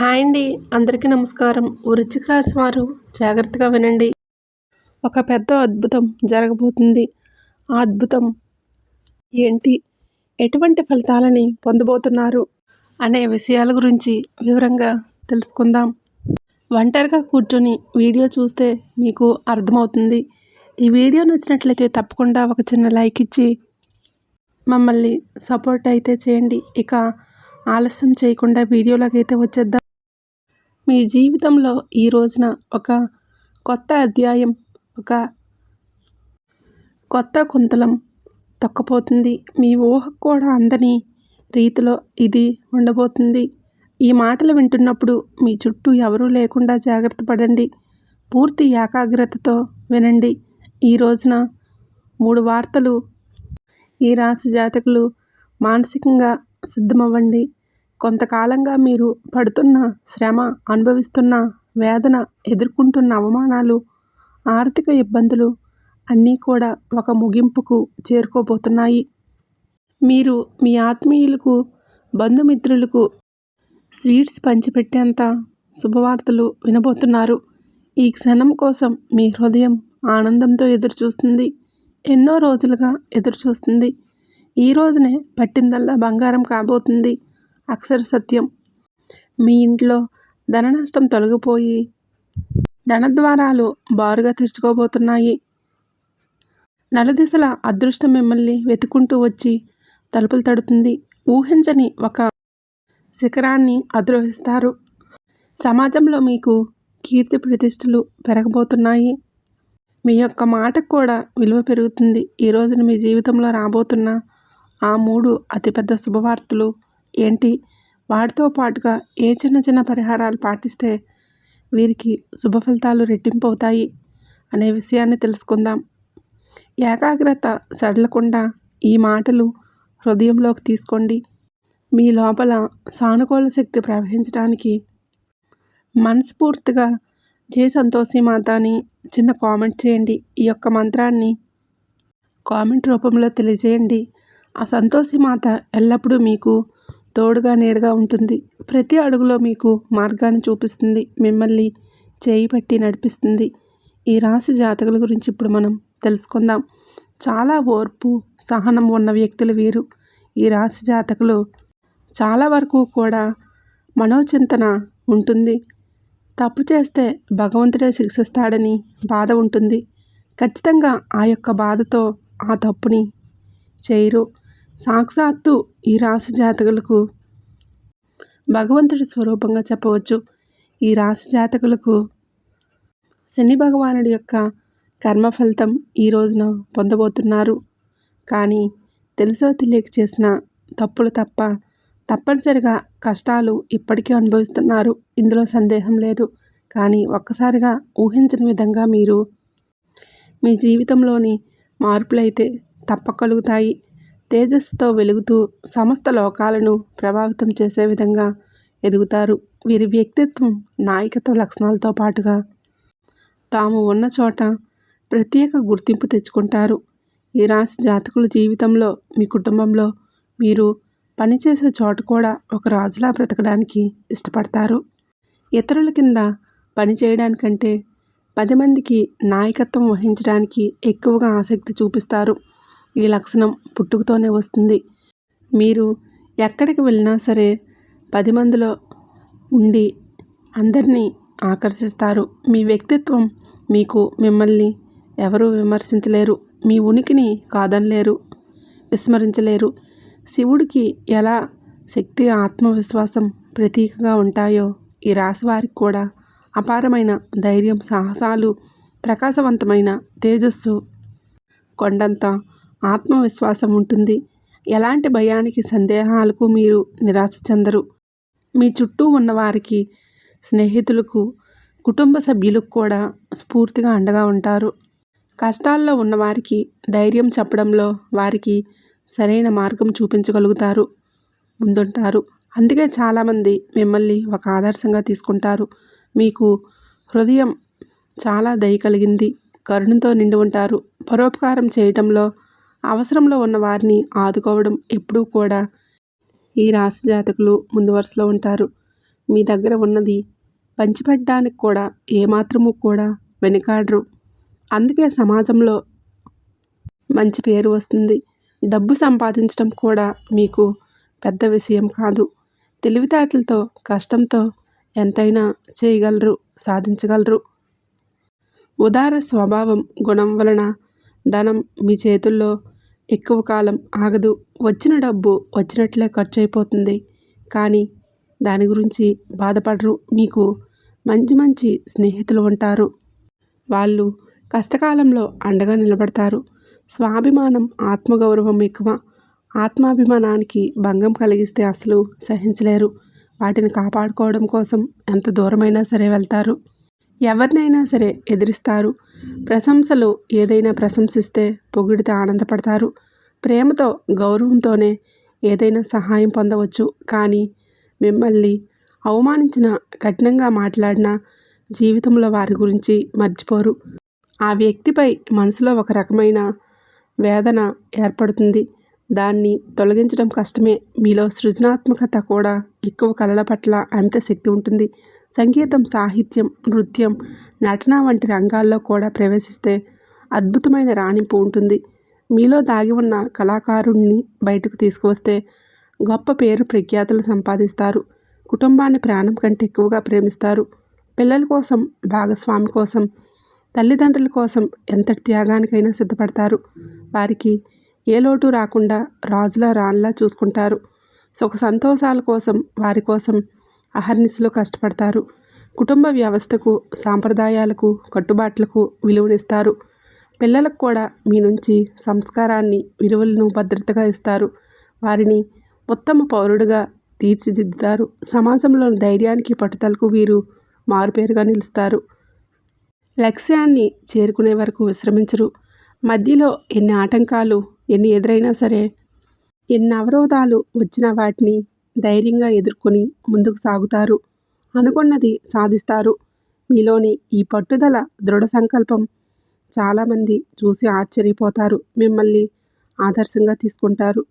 Hi అండి, అందరికీ నమస్కారం. వృశ్చిక రాశి వారు జాగ్రత్తగా వినండి. ఒక పెద్ద అద్భుతం జరగబోతుంది. ఆ అద్భుతం ఏంటి, ఎటువంటి ఫలితాలని పొందబోతున్నారు అనే విషయాల గురించి వివరంగా తెలుసుకుందాం. ఒంటరిగా కూర్చొని వీడియో చూస్తే మీకు అర్థమవుతుంది. ఈ వీడియో నచ్చినట్లయితే తప్పకుండా ఒక చిన్న లైక్ ఇచ్చి మమ్మల్ని సపోర్ట్ అయితే చేయండి. ఇక ఆలస్యం చేయకుండా వీడియోలోకి అయితే వచ్చేద్దాం. మీ జీవితంలో ఈ రోజున ఒక కొత్త అధ్యాయం, ఒక కొత్త కుంతలం తొక్కపోతుంది. మీ ఊహకు కూడా అందని రీతిలో ఇది ఉండబోతుంది. ఈ మాటలు వింటున్నప్పుడు మీ చుట్టూ ఎవరూ లేకుండా జాగ్రత్త పడండి. పూర్తి ఏకాగ్రతతో వినండి. ఈ రోజున 3 వార్తలు. ఈ రాశి జాతకులు మానసికంగా సిద్ధమవ్వండి. కొంతకాలంగా మీరు పడుతున్న శ్రమ, అనుభవిస్తున్న వేదన, ఎదుర్కొంటున్న అవమానాలు, ఆర్థిక ఇబ్బందులు అన్నీ కూడా ఒక ముగింపుకు చేరుకోబోతున్నాయి. మీరు మీ ఆత్మీయులకు, బంధుమిత్రులకు స్వీట్స్ పంచిపెట్టేంత శుభవార్తలు వినబోతున్నారు. ఈ క్షణం కోసం మీ హృదయం ఆనందంతో ఎదురుచూస్తుంది. ఎన్నో రోజులుగా ఎదురుచూస్తుంది. ఈ రోజునే పట్టిందల్లా బంగారం కాబోతుంది. అక్షర సత్యం. మీ ఇంట్లో ధన నష్టం తొలగిపోయి ధనద్వారాలు బారుగా తెరుచుకోబోతున్నాయి. నలుదిశల అదృష్టం మిమ్మల్ని వెతుకుంటూ వచ్చి తలుపులు తడుతుంది. ఊహించని ఒక శిఖరాన్ని అధిరోహిస్తారు. సమాజంలో మీకు కీర్తి ప్రతిష్టలు పెరగబోతున్నాయి. మీ యొక్క మాటకు కూడా విలువ పెరుగుతుంది. ఈ రోజున మీ జీవితంలో రాబోతున్న ఆ 3 అతిపెద్ద శుభవార్తలు ఏంటి, వాటితో పాటుగా ఏ చిన్న చిన్న పరిహారాలు పాటిస్తే వీరికి శుభ ఫలితాలు రెట్టింపు అవుతాయి అనే విషయాన్ని తెలుసుకుందాం. ఏకాగ్రత సడలకుండా ఈ మాటలు హృదయంలోకి తీసుకోండి. మీ లోపల సానుకూల శక్తి ప్రవహించడానికి మనస్ఫూర్తిగా జై సంతోషి మాత అని చిన్న కామెంట్ చేయండి. ఈ యొక్క మంత్రాన్ని కామెంట్ రూపంలో తెలియజేయండి. ఆ సంతోషి మాత ఎల్లప్పుడూ మీకు తోడుగా నీడగా ఉంటుంది. ప్రతి అడుగులో మీకు మార్గాన్ని చూపిస్తుంది. మిమ్మల్ని చేయి పట్టి నడిపిస్తుంది. ఈ రాశి జాతకుల గురించి ఇప్పుడు మనం తెలుసుకుందాం. చాలా ఓర్పు, సహనం ఉన్న వ్యక్తులు వీరు. ఈ రాశి జాతకులు చాలా వరకు కూడా మనోచింతన ఉంటుంది. తప్పు చేస్తే భగవంతుడే శిక్షిస్తాడని బాధ ఉంటుంది. ఖచ్చితంగా ఆ యొక్క బాధతో ఆ తప్పుని చేయరు. సాక్షాత్తు ఈ రాశి జాతకులకు భగవంతుడి స్వరూపంగా చెప్పవచ్చు. ఈ రాశి జాతకులకు శని భగవానుడి యొక్క కర్మ ఫలితం ఈ రోజున పొందబోతున్నారు. కానీ తెలుసో తెలియక చేసిన తప్పులు తప్పనిసరిగా కష్టాలు ఇప్పటికీ అనుభవిస్తున్నారు. ఇందులో సందేహం లేదు. కానీ ఒక్కసారిగా ఊహించని విధంగా మీరు మీ జీవితంలోని మార్పులైతే తప్పకలుగుతాయి. తేజస్సుతో వెలుగుతూ సమస్త లోకాలను ప్రభావితం చేసే విధంగా ఎదుగుతారు. వీరి వ్యక్తిత్వం, నాయకత్వ లక్షణాలతో పాటుగా తాము ఉన్న చోట ప్రత్యేక గుర్తింపు తెచ్చుకుంటారు. ఈ రాశి జాతకుల జీవితంలో, మీ కుటుంబంలో, మీరు పనిచేసే చోట కూడా ఒక రాజులా బ్రతకడానికి ఇష్టపడతారు. ఇతరుల కింద పనిచేయడానికంటే 10 మందికి నాయకత్వం వహించడానికి ఎక్కువగా ఆసక్తి చూపిస్తారు. ఈ లక్షణం పుట్టుకతోనే వస్తుంది. మీరు ఎక్కడికి వెళ్ళినా సరే 10 మందిలో ఉండి అందరినీ ఆకర్షిస్తారు. మీ వ్యక్తిత్వం మిమ్మల్ని ఎవరూ విమర్శించలేరు. మీ ఉనికిని కాదనలేరు, విస్మరించలేరు. శివుడికి ఎలా శక్తి, ఆత్మవిశ్వాసం ప్రతీకగా ఉంటాయో ఈ రాశి వారికి కూడా అపారమైన ధైర్యం, సాహసాలు, ప్రకాశవంతమైన తేజస్సు, కొండంత ఆత్మవిశ్వాసం ఉంటుంది. ఎలాంటి భయానికి, సందేహాలకు మీరు నిరాశ చెందరు. మీ చుట్టూ ఉన్నవారికి, స్నేహితులకు, కుటుంబ సభ్యులకు కూడా స్ఫూర్తిగా అండగా ఉంటారు. కష్టాల్లో ఉన్నవారికి ధైర్యం చెప్పడంలో వారికి సరైన మార్గం చూపించగలుగుతారు, ముందుంటారు. అందుకే చాలామంది మిమ్మల్ని ఒక ఆదర్శంగా తీసుకుంటారు. మీకు హృదయం చాలా దయ కలిగింది, కరుణతో నిండి ఉంటారు. పరోపకారం చేయటంలో, అవసరంలో ఉన్న వారిని ఆదుకోవడం ఎప్పుడూ కూడా ఈ రాశి జాతకులు ముందు వరుసలో ఉంటారు. మీ దగ్గర ఉన్నది పంచిపెట్టడానికి కూడా ఏమాత్రము కూడా వెనుకాడరు. అందుకే సమాజంలో మంచి పేరు వస్తుంది. డబ్బు సంపాదించడం కూడా మీకు పెద్ద విషయం కాదు. తెలివితేటలతో, కష్టంతో ఎంతైనా చేయగలరు, సాధించగలరు. ఉదార స్వభావం గుణం వలన ధనం మీ చేతుల్లో ఎక్కువ కాలం ఆగదు. వచ్చిన డబ్బు వచ్చినట్లే ఖర్చు అయిపోతుంది. కానీ దాని గురించి బాధపడరు. మీకు మంచి మంచి స్నేహితులు ఉంటారు. వాళ్ళు కష్టకాలంలో అండగా నిలబడతారు. స్వాభిమానం, ఆత్మగౌరవం ఎక్కువ. ఆత్మాభిమానానికి భంగం కలిగిస్తే అసలు సహించలేరు. వాటిని కాపాడుకోవడం కోసం ఎంత దూరమైనా సరే వెళ్తారు. ఎవరినైనా సరే ఎదిరిస్తారు. ప్రశంసలు ఏదైనా ప్రశంసిస్తే పొగిడితే ఆనందపడతారు. ప్రేమతో, గౌరవంతోనే ఏదైనా సహాయం పొందవచ్చు. కానీ మిమ్మల్ని అవమానించిన, కఠినంగా మాట్లాడినా జీవితంలో వారి గురించి మర్చిపోరు. ఆ వ్యక్తిపై మనసులో ఒక రకమైన వేదన ఏర్పడుతుంది. దాన్ని తొలగించడం కష్టమే. మీలో సృజనాత్మకత కూడా ఎక్కువ. కళల పట్ల అమిత శక్తి ఉంటుంది. సంగీతం, సాహిత్యం, నృత్యం, నటన వంటి రంగాల్లో కూడా ప్రవేశిస్తే అద్భుతమైన రాణింపు ఉంటుంది. మీలో దాగి ఉన్న కళాకారుణ్ణి బయటకు తీసుకువస్తే గొప్ప పేరు ప్రఖ్యాతులు సంపాదిస్తారు. కుటుంబాన్ని ప్రాణం కంటే ఎక్కువగా ప్రేమిస్తారు. పిల్లల కోసం, భాగస్వామి కోసం, తల్లిదండ్రుల కోసం ఎంతటి త్యాగానికైనా సిద్ధపడతారు. వారికి ఏ లోటు రాకుండా రాజులా రాణిలా చూసుకుంటారు. సుఖ సంతోషాల కోసం, వారి కోసం అహర్నిశలు కష్టపడతారు. కుటుంబ వ్యవస్థకు, సాంప్రదాయాలకు, కట్టుబాట్లకు విలువనిస్తారు. పిల్లలకు కూడా మీ నుంచి సంస్కారాన్ని, విలువలను భద్రతగా ఇస్తారు. వారిని ఉత్తమ పౌరుడిగా తీర్చిదిద్దుతారు. సమాజంలోని ధైర్యానికి, పట్టుదలకు వీరు మారుపేరుగా నిలుస్తారు. లక్ష్యాన్ని చేరుకునే వరకు విశ్రమించరు. మధ్యలో ఎన్ని ఆటంకాలు ఎన్ని ఎదురైనా సరే, ఎన్ని అవరోధాలు వచ్చినా వాటిని ధైర్యంగా ఎదుర్కొని ముందుకు సాగుతారు. అనుకున్నది సాధిస్తారు. మీలోని ఈ పట్టుదల, దృఢ సంకల్పం చాలామంది చూసి ఆశ్చర్యపోతారు. మిమ్మల్ని ఆదర్శంగా తీసుకుంటారు.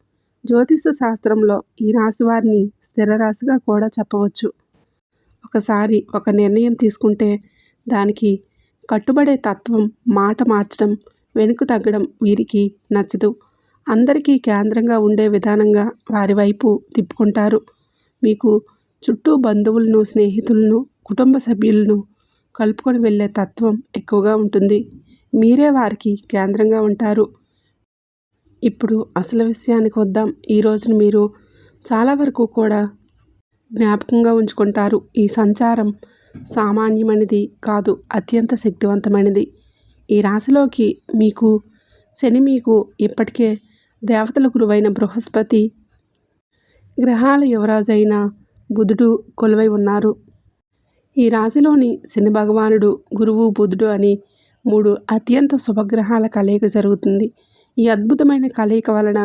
జ్యోతిష శాస్త్రంలో ఈ రాశి వారిని స్థిర రాశిగా కూడా చెప్పవచ్చు. ఒకసారి ఒక నిర్ణయం తీసుకుంటే దానికి కట్టుబడే తత్వం, మాట మార్చడం, వెనుక తగ్గడం వీరికి నచ్చదు. అందరికీ కేంద్రంగా ఉండే విధానంగా వారి వైపు తిప్పుకుంటారు. మీకు చుట్టూ బంధువులను, స్నేహితులను, కుటుంబ సభ్యులను కలుపుకొని వెళ్ళే తత్వం ఎక్కువగా ఉంటుంది. మీరే వారికి కేంద్రంగా ఉంటారు. ఇప్పుడు అసలు విషయానికి వద్దాం. ఈ రోజును మీరు చాలా వరకు కూడా జ్ఞాపకంగా ఉంచుకుంటారు. ఈ సంచారం సామాన్యమైనది కాదు, అత్యంత శక్తివంతమైనది. ఈ రాశిలోకి శని మీకు ఇప్పటికే దేవతల గురువైన బృహస్పతి, గ్రహాల యువరాజు అయిన బుధుడు కొలువై ఉన్నారు. ఈ రాశిలోని శని భగవానుడు, గురువు, బుధుడు అని 3 అత్యంత శుభగ్రహాల కలయిక జరుగుతుంది. ఈ అద్భుతమైన కలయిక వలన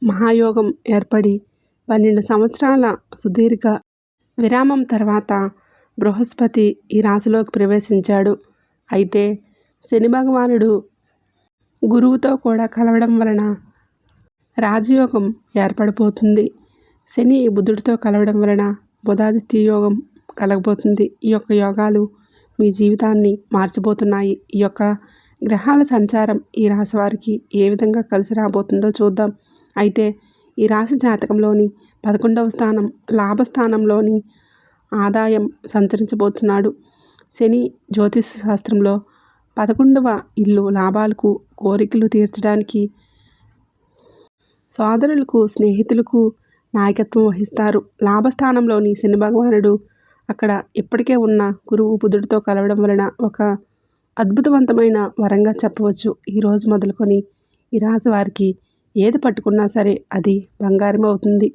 మహాయోగం ఏర్పడి 12 సంవత్సరాల సుదీర్ఘ విరామం తర్వాత బృహస్పతి ఈ రాశిలోకి ప్రవేశించాడు. అయితే శని భగవానుడు గురువుతో కూడా కలవడం వలన రాజయోగం ఏర్పడిపోతుంది. శని బుధుడితో కలవడం వలన బుధాదిత్య యోగం కలగబోతుంది. ఈ యొక్క యోగాలు మీ జీవితాన్ని మార్చబోతున్నాయి. ఈ యొక్క గ్రహాల సంచారం ఈ రాశి వారికి ఏ విధంగా కలిసి రాబోతుందో చూద్దాం. అయితే ఈ రాశి జాతకంలోని 11వ స్థానం, లాభస్థానంలోని ఆదాయం సంతరించబోతున్నాడు. శని జ్యోతిష శాస్త్రంలో 11వ ఇల్లు లాభాలకు, కోరికలు తీర్చడానికి, సోదరులకు, స్నేహితులకు నాయకత్వం వహిస్తారు. లాభస్థానంలోని శని భగవానుడు అక్కడ ఇప్పటికే ఉన్న గురువు, బుధుడితో కలవడం వలన ఒక అద్భుతవంతమైన వరంగా చెప్పవచ్చు. ఈరోజు మొదలుకొని ఈ రాశి వారికి ఏది పట్టుకున్నా సరే అది బంగారం అవుతుంది.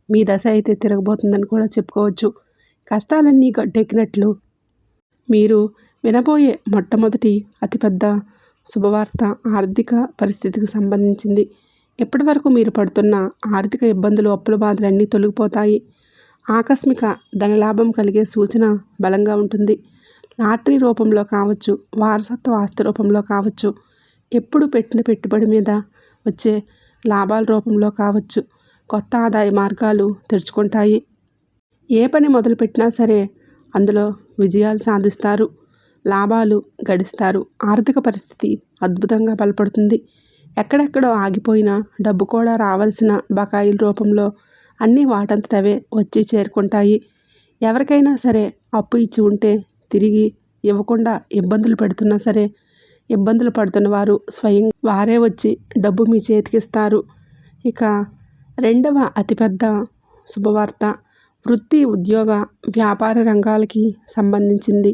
మీ దశ అయితే తిరగబోతుందని కూడా చెప్పుకోవచ్చు. కష్టాలన్నీ గట్టెక్కినట్లు మీరు వినబోయే మొట్టమొదటి అతిపెద్ద శుభవార్త ఆర్థిక పరిస్థితికి సంబంధించింది. ఇప్పటి వరకు మీరు పడుతున్న ఆర్థిక ఇబ్బందులు, అప్పుల బాధలన్నీ తొలగిపోతాయి. ఆకస్మిక ధనలాభం కలిగే సూచన బలంగా ఉంటుంది. లాటరీ రూపంలో కావచ్చు, వారసత్వ ఆస్తి రూపంలో కావచ్చు, ఎప్పుడు పెట్టిన పెట్టుబడి మీద వచ్చే లాభాల రూపంలో కావచ్చు, కొత్త ఆదాయ మార్గాలు తెరుచుకుంటాయి. ఏ పని మొదలుపెట్టినా సరే అందులో విజయాలు సాధిస్తారు, లాభాలు గడిస్తారు. ఆర్థిక పరిస్థితి అద్భుతంగా బలపడుతుంది. ఎక్కడెక్కడో ఆగిపోయిన డబ్బు కూడా రావాల్సిన బకాయిల రూపంలో అన్నీ వాటంతటవే వచ్చి చేరుకుంటాయి. ఎవరికైనా సరే అప్పు ఇచ్చి ఉంటే తిరిగి ఇవ్వకుండా ఇబ్బందులు పెడుతున్నా సరే ఇబ్బందులు పడుతున్న వారు స్వయం వారే వచ్చి డబ్బు మీ చేతికిస్తారు. ఇక రెండవ అతిపెద్ద శుభవార్త వృత్తి, ఉద్యోగ, వ్యాపార రంగాలకి సంబంధించింది.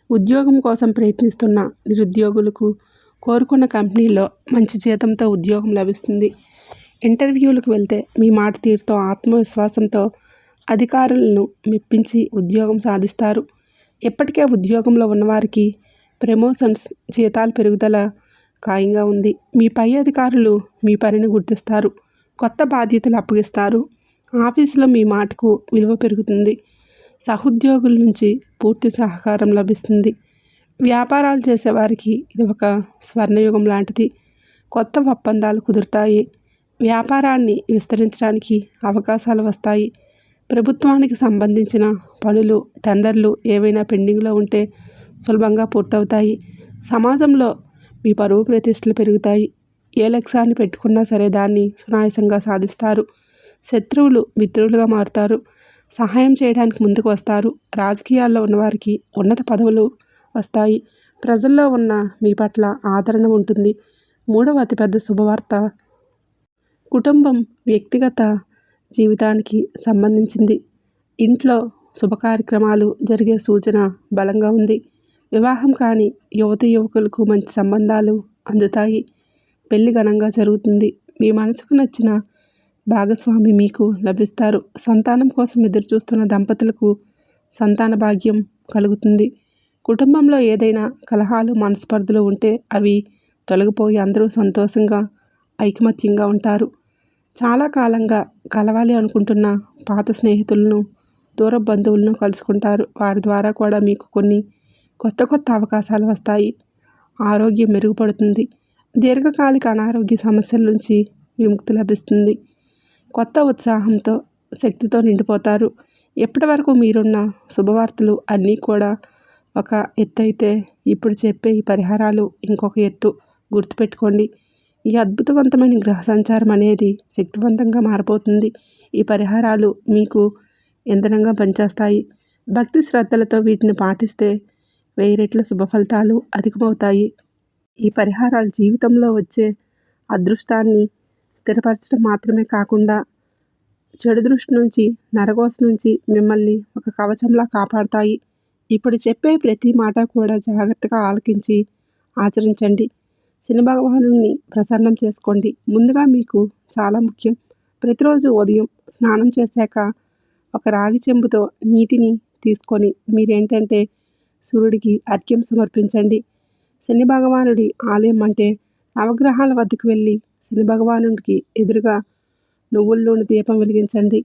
ఉద్యోగం కోసం ప్రయత్నిస్తున్న నిరుద్యోగులకు కోరుకున్న కంపెనీలో మంచి జీతంతో ఉద్యోగం లభిస్తుంది. ఇంటర్వ్యూలకు వెళ్తే మీ మాట తీరుతో, ఆత్మవిశ్వాసంతో అధికారులను మెప్పించి ఉద్యోగం సాధిస్తారు. ఇప్పటికే ఉద్యోగంలో ఉన్నవారికి ప్రమోషన్స్, జీతాల పెరుగుదల ఖాయంగా ఉంది. మీ పై అధికారులు మీ పనిని గుర్తిస్తారు, కొత్త బాధ్యతలు అప్పగిస్తారు. ఆఫీసులో మీ మాటకు విలువ పెరుగుతుంది. సహోద్యోగుల నుంచి పూర్తి సహకారం లభిస్తుంది. వ్యాపారాలు చేసేవారికి ఇది ఒక స్వర్ణయుగం లాంటిది. కొత్త ఒప్పందాలు కుదురుతాయి. వ్యాపారాన్ని విస్తరించడానికి అవకాశాలు వస్తాయి. ప్రభుత్వానికి సంబంధించిన పనులు, టెండర్లు ఏవైనా పెండింగ్లో ఉంటే సులభంగా పూర్తవుతాయి. సమాజంలో మీ పరువు ప్రతిష్టలు పెరుగుతాయి. ఏ లక్ష్యాన్ని పెట్టుకున్నా సరే దాన్ని సునాయాసంగా సాధిస్తారు. శత్రువులు మిత్రులుగా మారుతారు. సహాయం చేయడానికి ముందుకు వస్తారు. రాజకీయాల్లో ఉన్నవారికి ఉన్నత పదవులు వస్తాయి. ప్రజల్లో ఉన్న మీ పట్ల ఆదరణ ఉంటుంది. మూడవ అతిపెద్ద శుభవార్త కుటుంబం, వ్యక్తిగత జీవితానికి సంబంధించింది. ఇంట్లో శుభ కార్యక్రమాలు జరిగే సూచన బలంగా ఉంది. వివాహం కాని యువతి యువకులకు మంచి సంబంధాలు అందుతాయి. పెళ్లి ఘనంగా జరుగుతుంది. మీ మనసుకు నచ్చిన భాగస్వామి మీకు లభిస్తారు. సంతానం కోసం ఎదురుచూస్తున్న దంపతులకు సంతాన భాగ్యం కలుగుతుంది. కుటుంబంలో ఏదైనా కలహాలు, మనస్పర్ధలు ఉంటే అవి తొలగిపోయి అందరూ సంతోషంగా, ఐకమత్యంగా ఉంటారు. చాలా కాలంగా కలవాలి అనుకుంటున్న పాత స్నేహితులను, దూర బంధువులను కలుసుకుంటారు. వారి ద్వారా కూడా మీకు కొన్ని కొత్త అవకాశాలు వస్తాయి. ఆరోగ్యం మెరుగుపడుతుంది. దీర్ఘకాలిక అనారోగ్య సమస్యల నుంచి విముక్తి లభిస్తుంది. కొత్త ఉత్సాహంతో, శక్తితో నిండిపోతారు. ఇప్పటి వరకు మీరున్న శుభవార్తలు అన్నీ కూడా ఒక ఎత్తు అయితే ఇప్పుడు చెప్పే ఈ పరిహారాలు ఇంకొక ఎత్తు. గుర్తుపెట్టుకోండి. ఈ అద్భుతవంతమైన గ్రహ సంచారం అనేది శక్తివంతంగా మారిపోతుంది. ఈ పరిహారాలు మీకు ఇంధనంగా పనిచేస్తాయి. భక్తి శ్రద్ధలతో వీటిని పాటిస్తే 1000 రెట్ల శుభ ఫలితాలు అధికమవుతాయి. ఈ పరిహారాలు జీవితంలో వచ్చే అదృష్టాన్ని స్థిరపరచడం మాత్రమే కాకుండా చెడు దృష్టి నుంచి, నరఘోష నుంచి మిమ్మల్ని ఒక కవచంలా కాపాడుతాయి. ఇప్పుడు చెప్పే ప్రతి మాట కూడా జాగ్రత్తగా ఆలకించి ఆచరించండి. శని భగవానుడిని ప్రసన్నం చేసుకోండి. ముందుగా మీకు చాలా ముఖ్యం. ప్రతిరోజు ఉదయం స్నానం చేశాక ఒక రాగి చెంబుతో నీటిని తీసుకొని మీరేంటంటే సూర్యుడికి అర్ఘ్యం సమర్పించండి. శని భగవానుడి ఆలయం అంటే నవగ్రహాల వద్దకు వెళ్ళి శని భగవానుడికి ఎదురుగా నువ్వుల నూనె దీపం వెలిగించండి.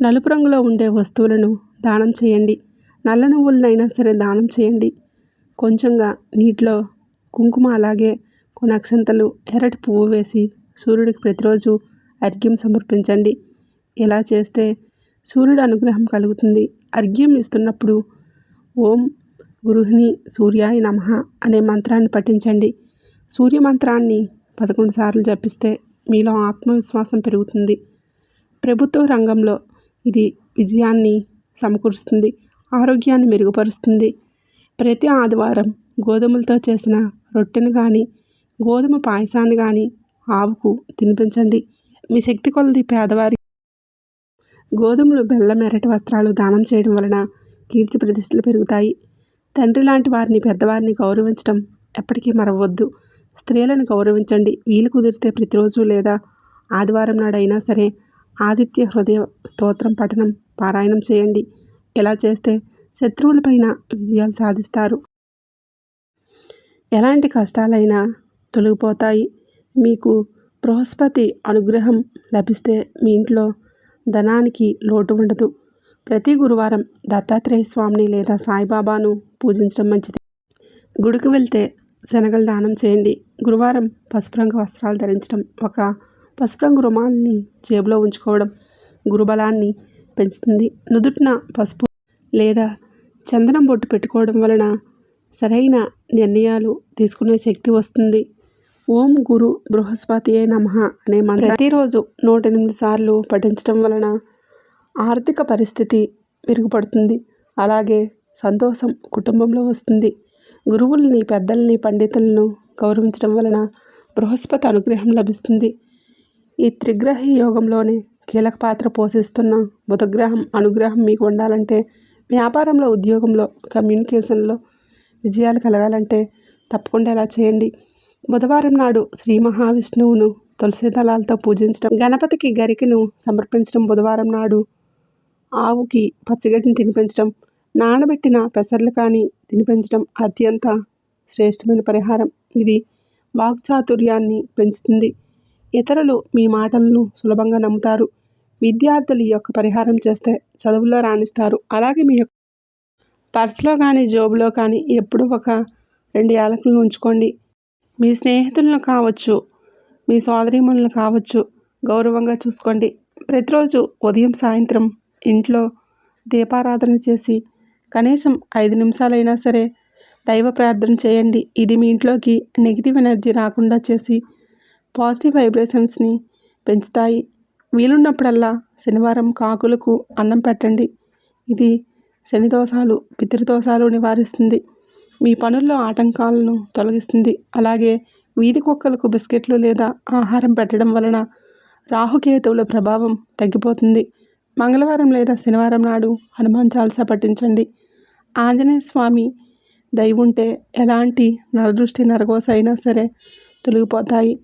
నలుపు రంగులో ఉండే వస్తువులను దానం చేయండి. నల్ల నువ్వులనైనా సరే దానం చేయండి. కొంచెంగా నీటిలో కుంకుమ, అలాగే కొన్ని అక్షంతలు, ఎర్రటి పువ్వు వేసి సూర్యుడికి ప్రతిరోజు అర్ఘ్యం సమర్పించండి. ఇలా చేస్తే సూర్యుడి అనుగ్రహం కలుగుతుంది. అర్ఘ్యం ఇస్తున్నప్పుడు ఓం గృహిణి సూర్యాయ నమః అనే మంత్రాన్ని పఠించండి. సూర్య మంత్రాన్ని 11 సార్లు జపిస్తే మీలో ఆత్మవిశ్వాసం పెరుగుతుంది. ప్రభుత్వ రంగంలో ఇది విజయాన్ని సమకూరుస్తుంది. ఆరోగ్యాన్ని మెరుగుపరుస్తుంది. ప్రతి ఆదివారం గోధుమలతో చేసిన రొట్టెను కానీ, గోధుమ పాయసాన్ని కానీ ఆవుకు తినిపించండి. మీ శక్తి కొలది పేదవారి గోధుమలు, బెల్లం, ఎర్రటి వస్త్రాలు దానం చేయడం వలన కీర్తి ప్రతిష్టలు పెరుగుతాయి. తండ్రి లాంటి వారిని, పెద్దవారిని గౌరవించడం ఎప్పటికీ మరవద్దు. స్త్రీలను గౌరవించండి. వీలు కుదిరితే ప్రతిరోజు లేదా ఆదివారం నాడైనా సరే ఆదిత్య హృదయ స్తోత్రం పఠనం, పారాయణం చేయండి. ఇలా చేస్తే శత్రువులపైన విజయాలు సాధిస్తారు. ఎలాంటి కష్టాలైనా తొలగిపోతాయి. మీకు బృహస్పతి అనుగ్రహం లభిస్తే మీ ఇంట్లో ధనానికి లోటు ఉండదు. ప్రతి గురువారం దత్తాత్రేయ స్వామిని లేదా సాయిబాబాను పూజించడం మంచిది. గుడికి వెళ్తే శనగలు దానం చేయండి. గురువారం పసుపు రంగు వస్త్రాలు ధరించడం, ఒక పసుపు రంగు రుమాల్ని జేబులో ఉంచుకోవడం గురుబలాన్ని పెంచుతుంది. నుదుటిన పసుపు లేదా చందనం బొట్టు పెట్టుకోవడం వలన సరైన నిర్ణయాలు తీసుకునే శక్తి వస్తుంది. ఓం గురు బృహస్పతియే నమః అనే మంత్రం ప్రతిరోజు 108 సార్లు పఠించడం వలన ఆర్థిక పరిస్థితి మెరుగుపడుతుంది. అలాగే సంతోషం కుటుంబంలో వస్తుంది. గురువుల్ని, పెద్దల్ని, పండితులను గౌరవించడం వలన బృహస్పతి అనుగ్రహం లభిస్తుంది. ఈ త్రిగ్రహీ యోగంలోనే కీలక పాత్ర పోషిస్తున్న బుధగ్రహం అనుగ్రహం మీకు ఉండాలంటే, వ్యాపారంలో, ఉద్యోగంలో, కమ్యూనికేషన్లో విజయాలు కలగాలంటే తప్పకుండా ఇలా చేయండి. బుధవారం నాడు శ్రీ మహావిష్ణువును తులసి దళాలతో పూజించడం, గణపతికి గరికను సమర్పించడం, బుధవారం నాడు ఆవుకి పచ్చగడ్డిని తినిపించడం, నానబెట్టిన పెసర్లు కానీ తినిపించడం అత్యంత శ్రేష్టమైన పరిహారం. ఇది వాక్చాతుర్యాన్ని పెంచుతుంది. ఇతరులు మీ మాటలను సులభంగా నమ్ముతారు. విద్యార్థులు ఈ యొక్క పరిహారం చేస్తే చదువుల్లో రాణిస్తారు. అలాగే మీ యొక్క పర్సులో కానీ, జోబులో కానీ ఎప్పుడూ ఒక 2 యాలకులను ఉంచుకోండి. మీ స్నేహితులను కావచ్చు, మీ సోదరీమణులను కావచ్చు గౌరవంగా చూసుకోండి. ప్రతిరోజు ఉదయం, సాయంత్రం ఇంట్లో దీపారాధన చేసి కనీసం 5 నిమిషాలైనా సరే దైవ ప్రార్థన చేయండి. ఇది మీ ఇంట్లోకి నెగిటివ్ ఎనర్జీ రాకుండా చేసి పాజిటివ్ వైబ్రేషన్స్ని పెంచుతాయి. వీలున్నప్పుడల్లా శనివారం కాకులకు అన్నం పెట్టండి. ఇది శని దోషాలు, పితృదోషాలు నివారిస్తుంది. మీ పనుల్లో ఆటంకాలను తొలగిస్తుంది. అలాగే వీధి కుక్కలకు బిస్కెట్లు లేదా ఆహారం పెట్టడం వలన రాహుకేతువుల ప్రభావం తగ్గిపోతుంది. మంగళవారం లేదా శనివారం నాడు హనుమాన్ చాలీసా పఠించండి. ఆంజనేయ స్వామి దయ ఉంటే ఎలాంటి నరదృష్టి, నరఘోష అయినా సరే తొలగిపోతాయి.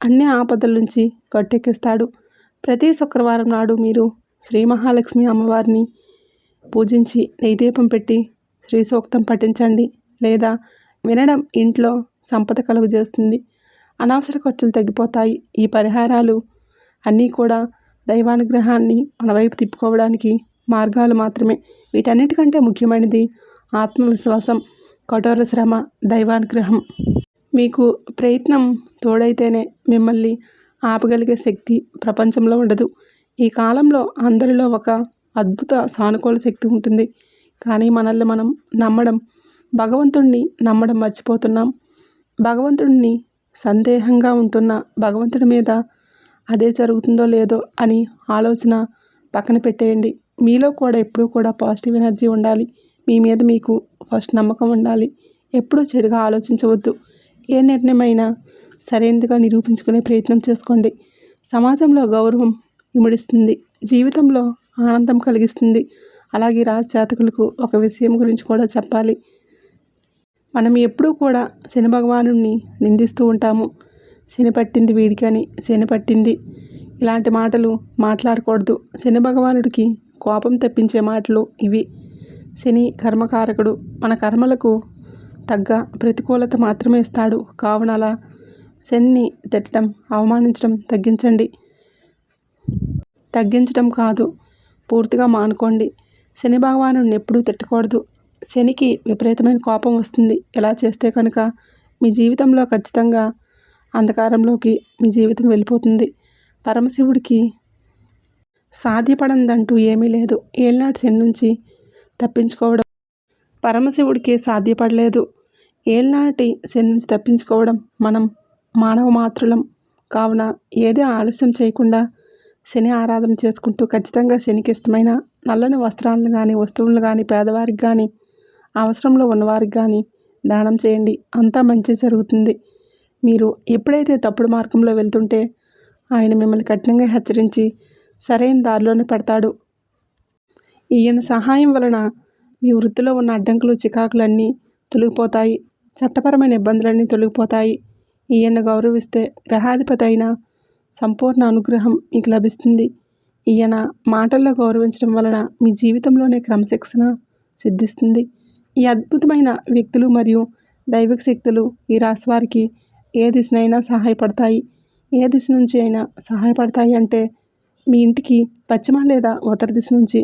అన్ని ఆపదల నుంచి గట్టెక్కిస్తాడు. ప్రతి శుక్రవారం నాడు మీరు శ్రీ మహాలక్ష్మి అమ్మవారిని పూజించి నెయ్యిదీపం పెట్టి శ్రీ సూక్తం పఠించండి లేదా వినడం ఇంట్లో సంపద కలుగజేస్తుంది. అనవసర ఖర్చులు తగ్గిపోతాయి. ఈ పరిహారాలు అన్నీ కూడా దైవానుగ్రహాన్ని మన వైపు తిప్పుకోవడానికి మార్గాలు మాత్రమే. వీటన్నిటికంటే ముఖ్యమైనది ఆత్మవిశ్వాసం, కఠోర శ్రమ, దైవానుగ్రహం. మీకు ప్రయత్నం తోడైతేనే మిమ్మల్ని ఆపగలిగే శక్తి ప్రపంచంలో ఉండదు. ఈ కాలంలో అందరిలో ఒక అద్భుత సానుకూల శక్తి ఉంటుంది. కానీ మనల్ని మనం నమ్మడం, భగవంతుణ్ణి నమ్మడం మర్చిపోతున్నాం. భగవంతుడిని సందేహంగా ఉంటున్న భగవంతుడి మీద అదే జరుగుతుందో లేదో అని ఆలోచన పక్కన పెట్టేయండి. మీలో కూడా ఎప్పుడూ కూడా పాజిటివ్ ఎనర్జీ ఉండాలి. మీ మీద మీకు ఫస్ట్ నమ్మకం ఉండాలి. ఎప్పుడూ చెడుగా ఆలోచించవద్దు. ఏ నిర్ణయమైనా సరైనదిగా నిరూపించుకునే ప్రయత్నం చేసుకోండి. సమాజంలో గౌరవం ఇమిడిస్తుంది. జీవితంలో ఆనందం కలిగిస్తుంది. అలాగే రాజజాతకులకు ఒక విషయం గురించి కూడా చెప్పాలి. మనం ఎప్పుడూ కూడా శని భగవానుడిని నిందిస్తూ ఉంటాము. శని పట్టింది వీడికి అని, శని పట్టింది, ఇలాంటి మాటలు మాట్లాడకూడదు. శని భగవానుడికి కోపం తెప్పించే మాటలు ఇవి. శని కర్మకారకుడు. మన కర్మలకు తగ్గ ప్రతికూలత మాత్రమే ఇస్తాడు. కావున అలా శనిని తిట్టడం, అవమానించడం తగ్గించడం కాదు, పూర్తిగా మానుకోండి. శని భగవానుడిని ఎప్పుడూ తిట్టకూడదు. శనికి విపరీతమైన కోపం వస్తుంది. ఇలా చేస్తే కనుక మీ జీవితంలో ఖచ్చితంగా అంధకారంలోకి మీ జీవితం వెళ్ళిపోతుంది. పరమశివుడికి సాధ్యపడదంటూ ఏమీ లేదు. ఏళ్ళనాటి శని నుంచి తప్పించుకోవడం పరమశివుడికి సాధ్యపడలేదు. ఏళ్ళనాటి శని నుంచి తప్పించుకోవడం మనం మానవ మాతృలం. కావున ఏదే ఆలస్యం చేయకుండా శని ఆరాధన చేసుకుంటూ ఖచ్చితంగా శనికి ఇష్టమైన నల్లని వస్త్రాలను కానీ, వస్తువులను కానీ, పేదవారికి కానీ, అవసరంలో ఉన్నవారికి కానీ దానం చేయండి. అంతా మంచి జరుగుతుంది. మీరు ఎప్పుడైతే తప్పుడు మార్గంలో వెళ్తుంటే ఆయన మిమ్మల్ని కఠినంగా హెచ్చరించి సరైన దారిలోనే పెడతాడు. ఈయన సహాయం వలన మీ వృత్తిలో ఉన్న అడ్డంకులు, చికాకులన్నీ తొలగిపోతాయి. చట్టపరమైన ఇబ్బందులన్నీ తొలగిపోతాయి. ఈయన గౌరవిస్తే గ్రహాధిపతి అయిన సంపూర్ణ అనుగ్రహం మీకు లభిస్తుంది. ఈయన మాటల్లో గౌరవించడం వలన మీ జీవితంలోనే క్రమశిక్షణ సిద్ధిస్తుంది. ఈ అద్భుతమైన వ్యక్తులు మరియు దైవిక శక్తులు ఈ రాశి వారికి ఏ దిశనైనా సహాయపడతాయి. ఏ దిశ నుంచి అయినా సహాయపడతాయి అంటే మీ ఇంటికి పశ్చిమ లేదా ఉత్తర దిశ నుంచి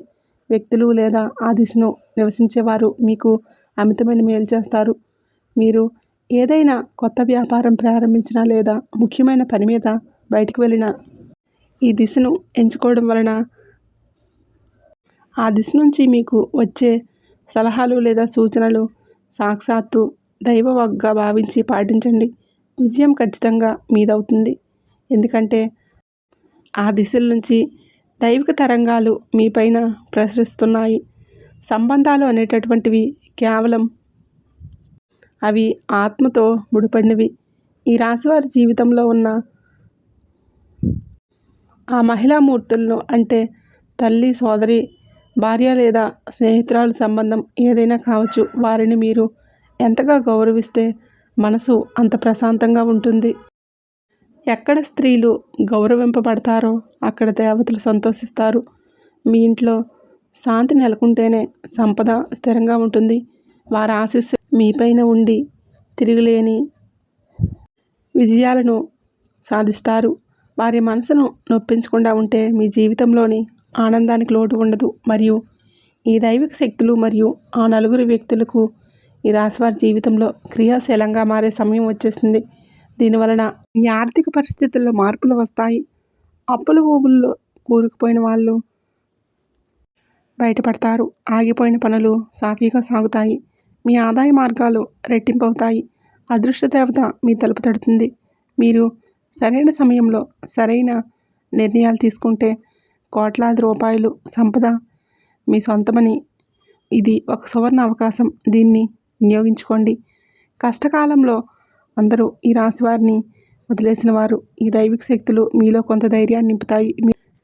వ్యక్తులు లేదా ఆ దిశను నివసించేవారు మీకు అమితమైన మేలు చేస్తారు. మీరు ఏదైనా కొత్త వ్యాపారం ప్రారంభించినా లేదా ముఖ్యమైన పని మీద బయటకు వెళ్ళినా ఈ దిశను ఎంచుకోవడం వలన ఆ దిశ నుంచి మీకు వచ్చే సలహాలు లేదా సూచనలు సాక్షాత్తు దైవవాగ్గా భావించి పాటించండి. విజయం ఖచ్చితంగా మీదవుతుంది. ఎందుకంటే ఆ దిశల నుంచి దైవిక తరంగాలు మీపైన ప్రసరిస్తున్నాయి. సంబంధాలు అనేటటువంటివి కేవలం అవి ఆత్మతో ముడిపడినవి. ఈ రాశివారి జీవితంలో ఉన్న ఆ మహిళామూర్తులను అంటే తల్లి, సోదరి, భార్య లేదా స్నేహితురాలు సంబంధం ఏదైనా కావచ్చు. వారిని మీరు ఎంతగా గౌరవిస్తే మనసు అంత ప్రశాంతంగా ఉంటుంది. ఎక్కడ స్త్రీలు గౌరవింపబడతారో అక్కడ దేవతలు సంతోషిస్తారు. మీ ఇంట్లో శాంతి నెలకొంటేనే సంపద స్థిరంగా ఉంటుంది. వారి ఆశీస్సు మీపైన ఉండి తిరుగులేని విజయాలను సాధిస్తారు. వారి మనసును నొప్పించకుండా ఉంటే మీ జీవితంలోని ఆనందానికి లోటు ఉండదు. మరియు ఈ దైవిక శక్తులు మరియు ఆ నలుగురు వ్యక్తులకు ఈ రాశివారి జీవితంలో క్రియాశీలంగా మారే సమయం వచ్చేసింది. దీనివలన మీ ఆర్థిక పరిస్థితుల్లో మార్పులు వస్తాయి. అప్పుల ఊబుల్లో కూరుకుపోయిన వాళ్ళు బయటపడతారు. ఆగిపోయిన పనులు సాఫీగా సాగుతాయి. మీ ఆదాయ మార్గాలు రెట్టింపు అవుతాయి. అదృష్ట దేవత మీ తలుపు తడుతుంది. మీరు సరైన సమయంలో సరైన నిర్ణయాలు తీసుకుంటే కోట్లాది రూపాయలు సంపద మీ సొంతమని. ఇది ఒక సువర్ణ అవకాశం. దీన్ని వినియోగించుకోండి. కష్టకాలంలో అందరూ ఈ రాశి వారిని వదిలేసిన వారు. ఈ దైవిక శక్తులు మీలో కొంత ధైర్యాన్ని నింపుతాయి.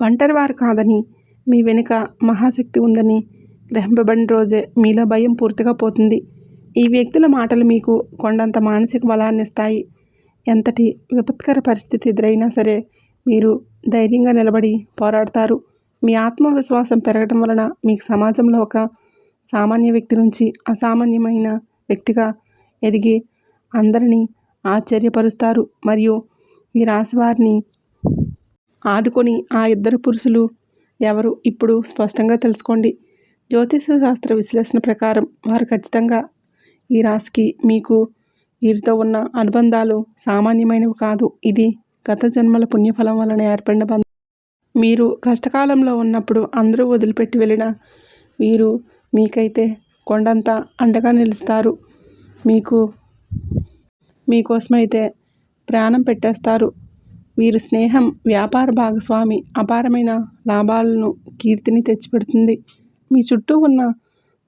ఒంటరి వారు కాదని, మీ వెనుక మహాశక్తి ఉందని గ్రహింపబడిన రోజే మీలో భయం పూర్తిగా పోతుంది. ఈ వ్యక్తుల మాటలు మీకు కొండంత మానసిక బలాన్ని ఇస్తాయి. ఎంతటి విపత్కర పరిస్థితి ఎదురైనా సరే మీరు ధైర్యంగా నిలబడి పోరాడతారు. మీ ఆత్మవిశ్వాసం పెరగడం వలన మీకు సమాజంలో ఒక సామాన్య వ్యక్తి నుంచి అసామాన్యమైన వ్యక్తిగా ఎదిగి అందరినీ ఆశ్చర్యపరుస్తారు. మరియు ఈ రాశి వారిని ఆదుకొని ఆ ఇద్దరు పురుషులు ఎవరు ఇప్పుడు స్పష్టంగా తెలుసుకోండి. జ్యోతిష శాస్త్ర విశ్లేషణ ప్రకారం వారు ఖచ్చితంగా ఈ రాశికి మీకు వీరితో ఉన్న అనుబంధాలు సామాన్యమైనవి కాదు. ఇది గత జన్మల పుణ్యఫలం వలన ఏర్పడిన బంధం. మీరు కష్టకాలంలో ఉన్నప్పుడు అందరూ వదిలిపెట్టి వెళ్ళిన వీరు మీకైతే కొండంత అండగా నిలుస్తారు. మీకోసమైతే ప్రాణం పెట్టేస్తారు. వీరి స్నేహం వ్యాపార భాగస్వామి అపారమైన లాభాలను, కీర్తిని తెచ్చిపెడుతుంది. మీ చుట్టూ ఉన్న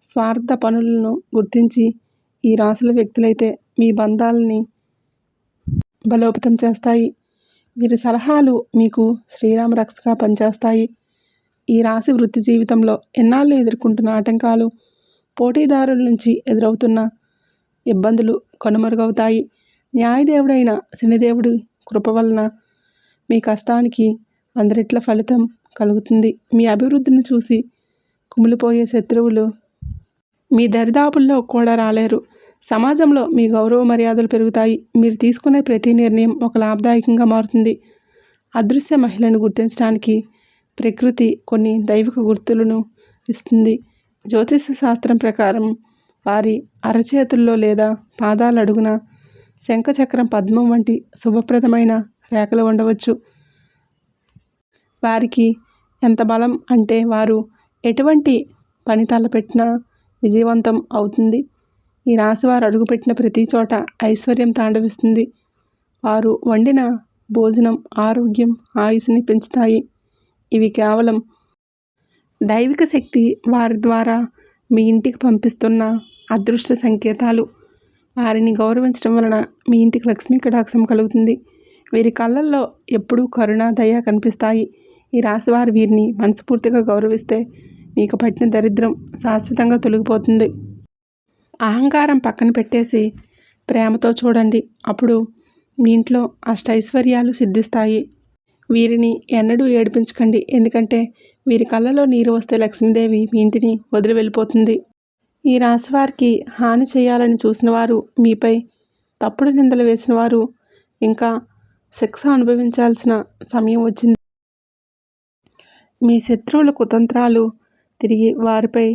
స్వార్థ పనులను గుర్తించి ఈ రాశుల వ్యక్తులైతే మీ బంధాలని బలోపేతం చేస్తాయి. వీరి సలహాలు మీకు శ్రీరామ రక్షగా పనిచేస్తాయి. ఈ రాశి వృత్తి జీవితంలో ఎన్నాళ్ళు ఎదుర్కొంటున్న ఆటంకాలు, పోటీదారుల నుంచి ఎదురవుతున్న ఇబ్బందులు కనుమరుగవుతాయి. న్యాయదేవుడైన శనిదేవుడి కృప వలన మీ కష్టానికి 100 రెట్ల ఫలితం కలుగుతుంది. మీ అభివృద్ధిని చూసి కుమిలిపోయే శత్రువులు మీ దరిదాపుల్లో కూడా రాలేరు. సమాజంలో మీ గౌరవ మర్యాదలు పెరుగుతాయి. మీరు తీసుకునే ప్రతి నిర్ణయం ఒక లాభదాయకంగా మారుతుంది. అదృశ్య మహిళను గుర్తించడానికి ప్రకృతి కొన్ని దైవిక గుర్తులను ఇస్తుంది. జ్యోతిష శాస్త్రం ప్రకారం వారి అరచేతుల్లో లేదా పాదాల అడుగున శంఖచక్రం, పద్మం వంటి శుభప్రదమైన రేఖలు ఉండవచ్చు. వారికి ఎంత బలం అంటే వారు ఎటువంటి పని తలపెట్టినా విజయవంతం అవుతుంది. ఈ రాశివారు అడుగుపెట్టిన ప్రతి చోట ఐశ్వర్యం తాండవిస్తుంది. వారు వండిన భోజనం ఆరోగ్యం, ఆయుస్సుని పెంచుతాయి. ఇవి కేవలం దైవిక శక్తి వారి ద్వారా మీ ఇంటికి పంపిస్తున్న అదృష్ట సంకేతాలు. వారిని గౌరవించడం వలన మీ ఇంటికి లక్ష్మీ కటాక్షం కలుగుతుంది. వీరి కళ్ళల్లో ఎప్పుడూ కరుణ, దయ కనిపిస్తాయి. ఈ రాశివారు వీరిని మనస్ఫూర్తిగా గౌరవిస్తే మీకు పట్టిన దరిద్రం శాశ్వతంగా తొలగిపోతుంది. అహంకారం పక్కన పెట్టేసి ప్రేమతో చూడండి. అప్పుడు మీ ఇంట్లో అష్టైశ్వర్యాలు సిద్ధిస్తాయి. వీరిని ఎన్నడూ ఏడిపించకండి. ఎందుకంటే వీరి కళ్ళలో నీరు వస్తే లక్ష్మీదేవి మీ ఇంటిని వదిలి వెళ్ళిపోతుంది. ఈ రాశివారికి హాని చేయాలని చూసిన వారు, మీపై తప్పుడు నిందలు వేసిన వారు ఇంకా శిక్ష అనుభవించాల్సిన సమయం వచ్చింది. మీ శత్రువుల కుతంత్రాలు తిరిగి వారిపై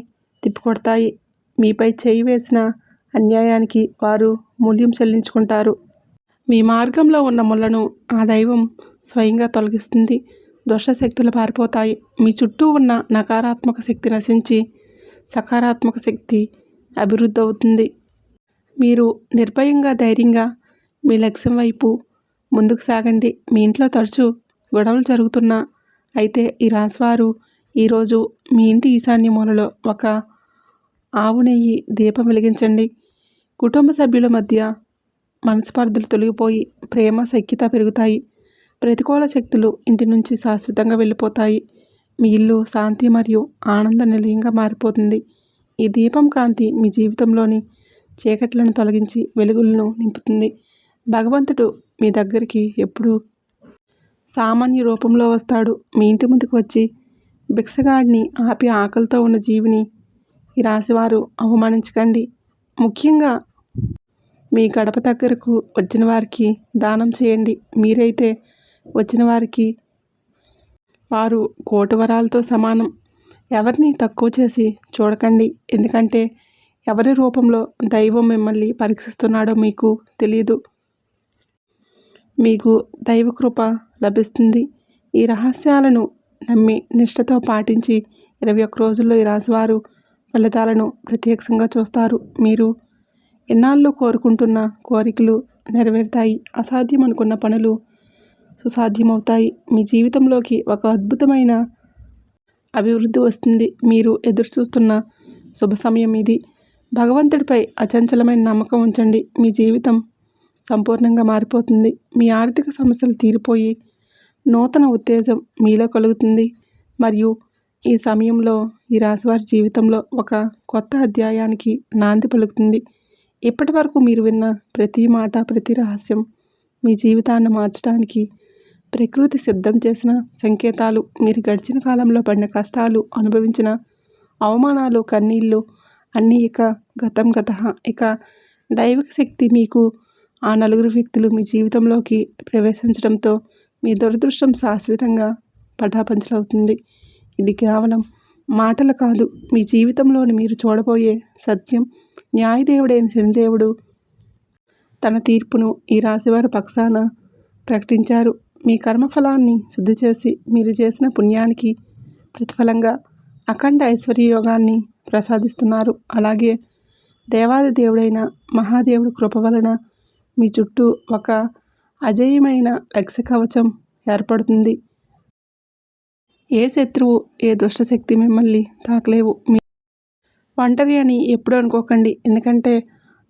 తిప్పికొడతాయి. మీపై చేయి వేసిన అన్యాయానికి వారు మూల్యం చెల్లించుకుంటారు. మీ మార్గంలో ఉన్న ముళ్ళను ఆ దైవం స్వయంగా తొలగిస్తుంది. దుష్టశక్తులు పారిపోతాయి. మీ చుట్టూ ఉన్న నకారాత్మక శక్తి నశించి సకారాత్మక శక్తి అభివృద్ధి అవుతుంది. మీరు నిర్భయంగా, ధైర్యంగా మీ లక్ష్యం వైపు ముందుకు సాగండి. మీ ఇంట్లో తరచూ గొడవలు జరుగుతున్నా అయితే ఈ రాశివారు ఈరోజు మీ ఇంటి ఈశాన్య మూలలో ఒక ఆవు నెయ్యి దీపం వెలిగించండి. కుటుంబ సభ్యుల మధ్య మనస్పర్ధలు తొలగిపోయి ప్రేమ, సఖ్యత పెరుగుతాయి. ప్రతికూల శక్తులు ఇంటి నుంచి శాశ్వతంగా వెళ్ళిపోతాయి. మీ ఇల్లు శాంతి మరియు ఆనంద నిలయంగా మారిపోతుంది. ఈ దీపం కాంతి మీ జీవితంలోని చీకట్లను తొలగించి వెలుగులను నింపుతుంది. భగవంతుడు మీ దగ్గరికి ఎప్పుడూ సామాన్య రూపంలో వస్తాడు. మీ ఇంటి ముందుకు వచ్చి భిక్షగాడిని ఆపి ఆకలితో ఉన్న జీవిని ఈ రాశివారు అవమానించకండి. ముఖ్యంగా మీ గడప దగ్గరకు వచ్చిన వారికి దానం చేయండి. మీరైతే వచ్చిన వారికి వారు కోటి వరాలతో సమానం. ఎవరిని తక్కువ చేసి చూడకండి. ఎందుకంటే ఎవరి రూపంలో దైవం మిమ్మల్ని పరీక్షిస్తున్నాడో మీకు తెలియదు. మీకు దైవకృప లభిస్తుంది. ఈ రహస్యాలను నమ్మి నిష్ఠతో పాటించి 21 రోజుల్లో ఈ రాశివారు ఫలితాలను ప్రత్యక్షంగా చూస్తారు. మీరు ఎన్నాళ్ళు కోరుకుంటున్న కోరికలు నెరవేరుతాయి. అసాధ్యం అనుకున్న పనులు సుసాధ్యమవుతాయి. మీ జీవితంలోకి ఒక అద్భుతమైన అభివృద్ధి వస్తుంది. మీరు ఎదురుచూస్తున్న శుభ సమయం ఇది. భగవంతుడిపై అచంచలమైన నమ్మకం ఉంచండి. మీ జీవితం సంపూర్ణంగా మారిపోతుంది. మీ ఆర్థిక సమస్యలు తీరిపోయి నూతన ఉత్తేజం మీలో కలుగుతుంది. మరియు ఈ సమయంలో ఈ రాశివారి జీవితంలో ఒక కొత్త అధ్యాయానికి నాంది పలుకుతుంది. ఇప్పటి వరకు మీరు విన్న ప్రతి మాట, ప్రతి రహస్యం మీ జీవితాన్ని మార్చడానికి ప్రకృతి సిద్ధం చేసిన సంకేతాలు. మీరు గడిచిన కాలంలో పడిన కష్టాలు, అనుభవించిన అవమానాలు, కన్నీళ్ళు అన్నీ ఇక గతం గత. ఇక దైవిక శక్తి మీకు ఆ నలుగురు వ్యక్తులు మీ జీవితంలోకి ప్రవేశించడంతో మీ దురదృష్టం శాశ్వతంగా పటాపంచలవుతుంది. ఇది కేవలం మాటలు కాదు, మీ జీవితంలోని మీరు చూడబోయే సత్యం. న్యాయదేవుడైన శనిదేవుడు తన తీర్పును ఈ రాశివారి పక్షాన ప్రకటించారు. మీ కర్మఫలాన్ని శుద్ధి చేసి మీరు చేసిన పుణ్యానికి ప్రతిఫలంగా అఖండ ఐశ్వర్య యోగాన్ని ప్రసాదిస్తున్నారు. అలాగే దేవాది దేవుడైన మహాదేవుడి కృప వలన మీ చుట్టూ ఒక అజేయమైన లక్ష్య కవచం ఏర్పడుతుంది. ఏ శత్రువు, ఏ దుష్టశక్తి మిమ్మల్ని తాకలేవు. మీ ఒంటరి అని ఎప్పుడూ అనుకోకండి. ఎందుకంటే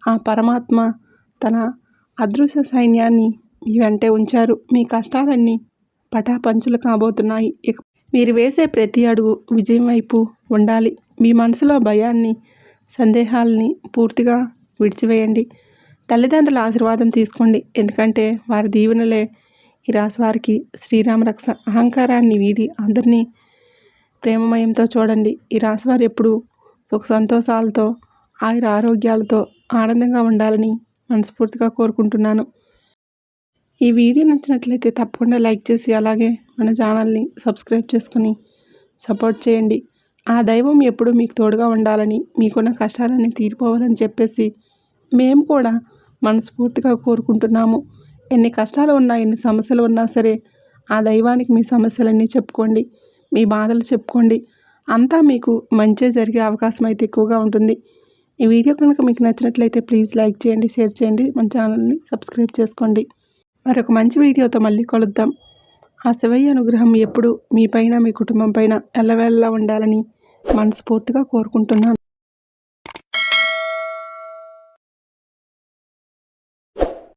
ఆ పరమాత్మ తన అదృశ్య సైన్యాన్ని మీ వెంటే ఉంచారు. మీ కష్టాలన్నీ పటాపంచులు కాబోతున్నాయి. ఇక మీరు వేసే ప్రతి అడుగు విజయం వైపు ఉండాలి. మీ మనసులో భయాన్ని, సందేహాలని పూర్తిగా విడిచివేయండి. తల్లిదండ్రుల ఆశీర్వాదం తీసుకోండి. ఎందుకంటే వారి దీవెనలే ఈ రాశి వారికి శ్రీరామ రక్ష. అహంకారాన్ని వీడి అందరినీ ప్రేమమయంతో చూడండి. ఈ రాశివారు ఎప్పుడూ సుఖ సంతోషాలతో, ఆయుర ఆరోగ్యాలతో ఆనందంగా ఉండాలని మనస్ఫూర్తిగా కోరుకుంటున్నాను. ఈ వీడియో నచ్చినట్లయితే తప్పకుండా లైక్ చేసి అలాగే మన ఛానల్ని సబ్స్క్రైబ్ చేసుకుని సపోర్ట్ చేయండి. ఆ దైవం ఎప్పుడూ మీకు తోడుగా ఉండాలని, మీకున్న కష్టాలన్నీ తీరిపోవాలని చెప్పేసి మేము కూడా మనస్ఫూర్తిగా కోరుకుంటున్నాము. ఎన్ని కష్టాలు ఉన్నా, ఎన్ని సమస్యలు ఉన్నా సరే ఆ దైవానికి మీ సమస్యలన్నీ చెప్పుకోండి, మీ బాధలు చెప్పుకోండి. అంతా మీకు మంచి జరిగే అవకాశం అయితే ఎక్కువగా ఉంటుంది. ఈ వీడియో కనుక మీకు నచ్చినట్లయితే ప్లీజ్ లైక్ చేయండి, షేర్ చేయండి, మన ఛానల్ని సబ్స్క్రైబ్ చేసుకోండి. మరొక మంచి వీడియోతో మళ్ళీ కలుద్దాం. ఆ శివయ్య అనుగ్రహం ఎప్పుడు మీ పైన, మీ కుటుంబం పైన ఎల్లవేళలా ఉండాలని మనస్ఫూర్తిగా కోరుకుంటున్నాను.